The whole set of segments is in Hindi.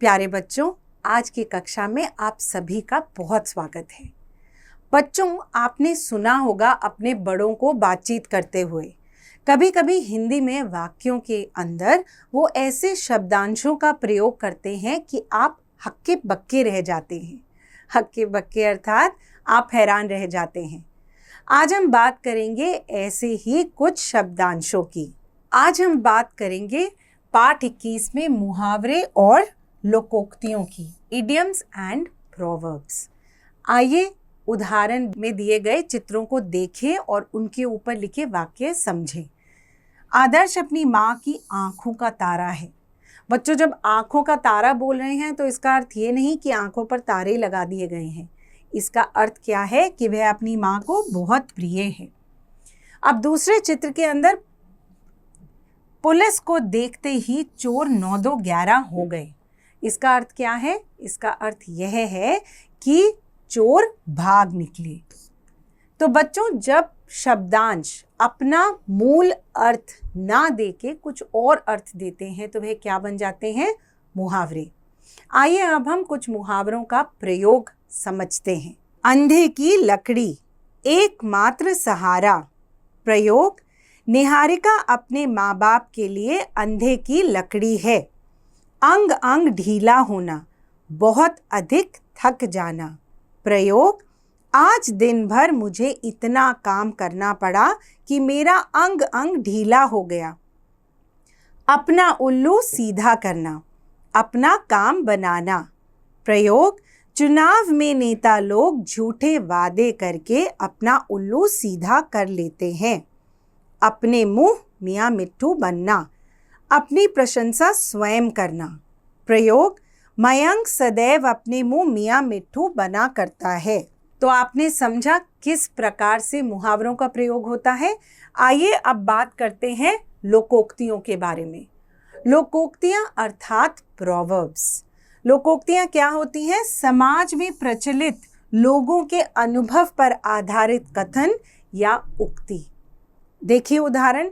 प्यारे बच्चों, आज की कक्षा में आप सभी का बहुत स्वागत है। बच्चों, आपने सुना होगा अपने बड़ों को बातचीत करते हुए, कभी कभी हिंदी में वाक्यों के अंदर वो ऐसे शब्दांशों का प्रयोग करते हैं कि आप हक्के बक्के रह जाते हैं। हक्के बक्के अर्थात आप हैरान रह जाते हैं। आज हम बात करेंगे ऐसे ही कुछ शब्दांशों की। आज हम बात करेंगे पाठ 21 में मुहावरे और लोकोक्तियों की, इडियम्स एंड प्रोवर्ब्स। आइए उदाहरण में दिए गए चित्रों को देखें और उनके ऊपर लिखे वाक्य समझें। आदर्श अपनी माँ की आंखों का तारा है। बच्चों, जब आंखों का तारा बोल रहे हैं तो इसका अर्थ ये नहीं कि आंखों पर तारे लगा दिए गए हैं। इसका अर्थ क्या है कि वह अपनी माँ को बहुत प्रिय है। अब दूसरे चित्र के अंदर पुलिस को देखते ही चोर 9-2-11 हो गए। इसका अर्थ क्या है? इसका अर्थ यह है कि चोर भाग निकले। तो बच्चों, जब शब्दांश अपना मूल अर्थ ना देके कुछ और अर्थ देते हैं तो वह क्या बन जाते हैं? मुहावरे। आइए अब हम कुछ मुहावरों का प्रयोग समझते हैं। अंधे की लकड़ी, एकमात्र सहारा। प्रयोग: निहारिका अपने माँ बाप के लिए अंधे की लकड़ी है। अंग अंग ढीला होना, बहुत अधिक थक जाना। प्रयोग: आज दिन भर मुझे इतना काम करना पड़ा कि मेरा अंग अंग ढीला हो गया। अपना उल्लू सीधा करना, अपना काम बनाना। प्रयोग: चुनाव में नेता लोग झूठे वादे करके अपना उल्लू सीधा कर लेते हैं। अपने मुंह मियाँ मिट्ठू बनना, अपनी प्रशंसा स्वयं करना। प्रयोग: मयंक सदैव अपने मुंह मियाँ मिट्ठू बना करता है। तो आपने समझा किस प्रकार से मुहावरों का प्रयोग होता है। आइए अब बात करते हैं लोकोक्तियों के बारे में। लोकोक्तियां अर्थात प्रोवर्ब्स। लोकोक्तियां क्या होती हैं? समाज में प्रचलित लोगों के अनुभव पर आधारित कथन या उक्ति। देखिए उदाहरण,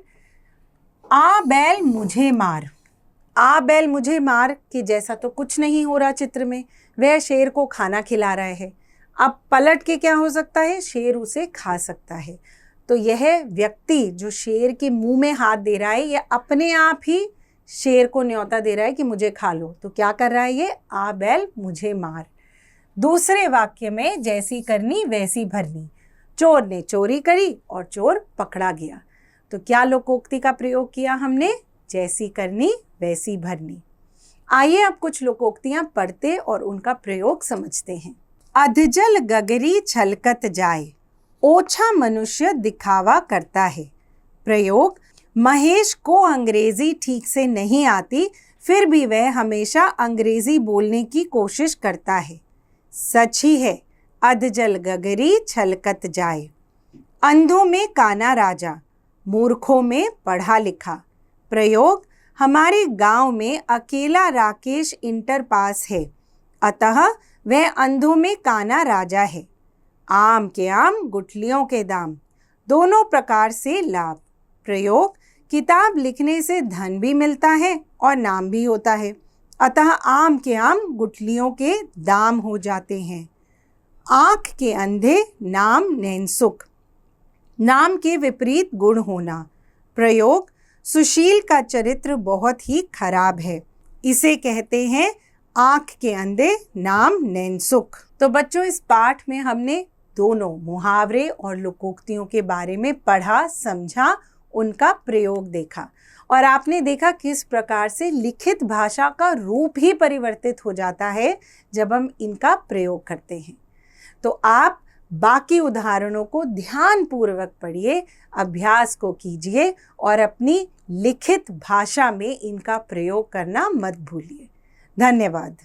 आ बैल मुझे मार। आ बैल मुझे मार के जैसा तो कुछ नहीं हो रहा चित्र में। वह शेर को खाना खिला रहा है। अब पलट के क्या हो सकता है? शेर उसे खा सकता है। तो यह व्यक्ति जो शेर के मुंह में हाथ दे रहा है, यह अपने आप ही शेर को न्योता दे रहा है कि मुझे खा लो। तो क्या कर रहा है ये? आ बैल मुझे मार। दूसरे वाक्य में जैसी करनी वैसी भरनी। चोर ने चोरी करी और चोर पकड़ा गया। तो क्या लोकोक्ति का प्रयोग किया हमने? जैसी करनी वैसी भरनी। आइए अब कुछ लोकोक्तियां पढ़ते और उनका प्रयोग समझते हैं। अधजल गगरी छलकत जाए, ओछा मनुष्य दिखावा करता है। प्रयोग: महेश को अंग्रेजी ठीक से नहीं आती, फिर भी वह हमेशा अंग्रेजी बोलने की कोशिश करता है। सच ही है, अधजल गगरी छलकत जाए। अंधों में काना राजा, मूर्खों में पढ़ा लिखा। प्रयोग: हमारे गांव में अकेला राकेश इंटर पास है, अतः वह अंधों में काना राजा है। आम के आम, गुठलियों के दाम, दोनों प्रकार से लाभ। प्रयोग: किताब लिखने से धन भी मिलता है और नाम भी होता है, अतः आम के आम गुठलियों के दाम हो जाते हैं। आँख के अंधे, नाम नैनसुख। नाम के विपरीत गुण होना। प्रयोग: सुशील का चरित्र बहुत ही खराब है, इसे कहते हैं आँख के अंधे, नाम नैनसुख। तो बच्चों, इस पाठ में हमने दोनों मुहावरे और लोकोक्तियों के बारे में पढ़ा, समझा, उनका प्रयोग देखा और आपने देखा किस प्रकार से लिखित भाषा का रूप ही परिवर्तित हो जाता है जब हम इनका प्रयोग करते हैं। तो आप बाकी उदाहरणों को ध्यानपूर्वक पढ़िए, अभ्यास को कीजिए और अपनी लिखित भाषा में इनका प्रयोग करना मत भूलिए। धन्यवाद।